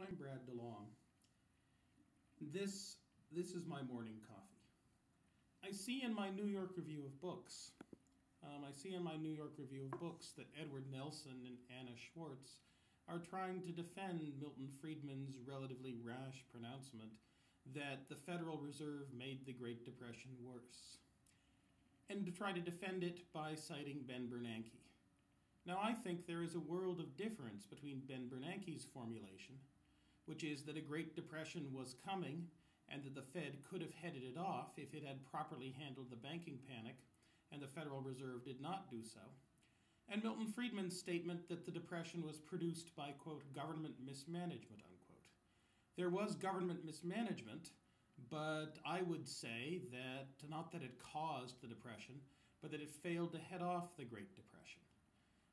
I'm Brad DeLong. This is my morning coffee. I see in my New York Review of Books, that Edward Nelson and Anna Schwartz are trying to defend Milton Friedman's relatively rash pronouncement that the Federal Reserve made the Great Depression worse, and to try to defend it by citing Ben Bernanke. Now, I think there is a world of difference between Ben Bernanke's formulation, which is that a Great Depression was coming and that the Fed could have headed it off if it had properly handled the banking panic, and the Federal Reserve did not do so, and Milton Friedman's statement that the Depression was produced by, quote, government mismanagement, unquote. There was government mismanagement, but I would say that, not that it caused the Depression, but that it failed to head off the Great Depression.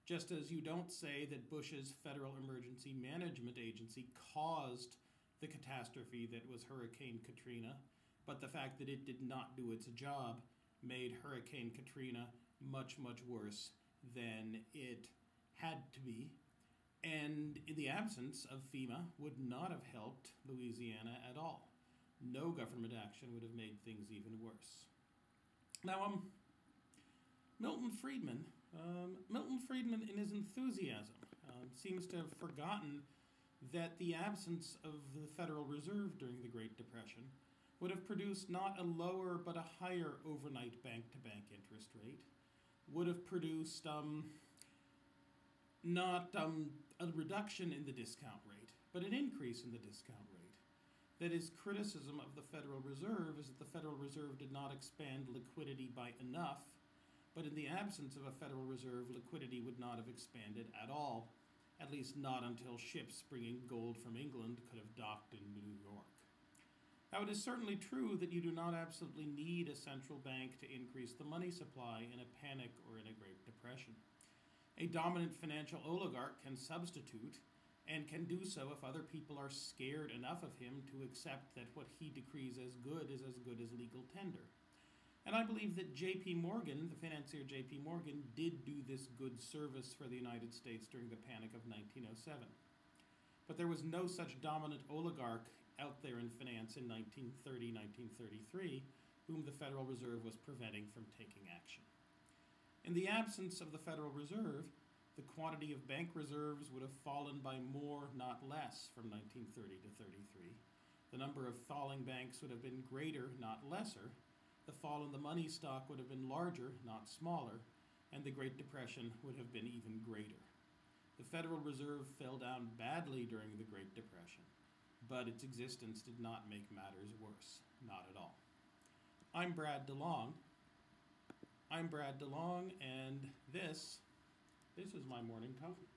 Just as you don't say that Bush's Federal Emergency Management Agency caused the catastrophe that was Hurricane Katrina, but the fact that it did not do its job made Hurricane Katrina much, much worse than it had to be, and in the absence of FEMA would not have helped Louisiana at all. No government action would have made things even worse. Now, Milton Friedman in his enthusiasm seems to have forgotten that the absence of the Federal Reserve during the Great Depression would have produced not a lower but a higher overnight bank-to-bank interest rate, would have produced not a reduction in the discount rate, but an increase in the discount rate. That is, criticism of the Federal Reserve is that the Federal Reserve did not expand liquidity by enough, but in the absence of a Federal Reserve, liquidity would not have expanded at all, at least not until ships bringing gold from England could have docked in New York. Now, it is certainly true that you do not absolutely need a central bank to increase the money supply in a panic or in a Great Depression. A dominant financial oligarch can substitute, and can do so if other people are scared enough of him to accept that what he decrees as good is as good as legal tender. And I believe that J.P. Morgan, the financier J.P. Morgan, did do this good service for the United States during the Panic of 1907. But there was no such dominant oligarch out there in finance in 1930, 1933, whom the Federal Reserve was preventing from taking action. In the absence of the Federal Reserve, the quantity of bank reserves would have fallen by more, not less, from 1930 to 33. The number of falling banks would have been greater, not lesser. The fall in the money stock would have been larger, not smaller, and the Great Depression would have been even greater. The Federal Reserve fell down badly during the Great Depression, but its existence did not make matters worse, not at all. I'm Brad DeLong, and this is my morning coffee.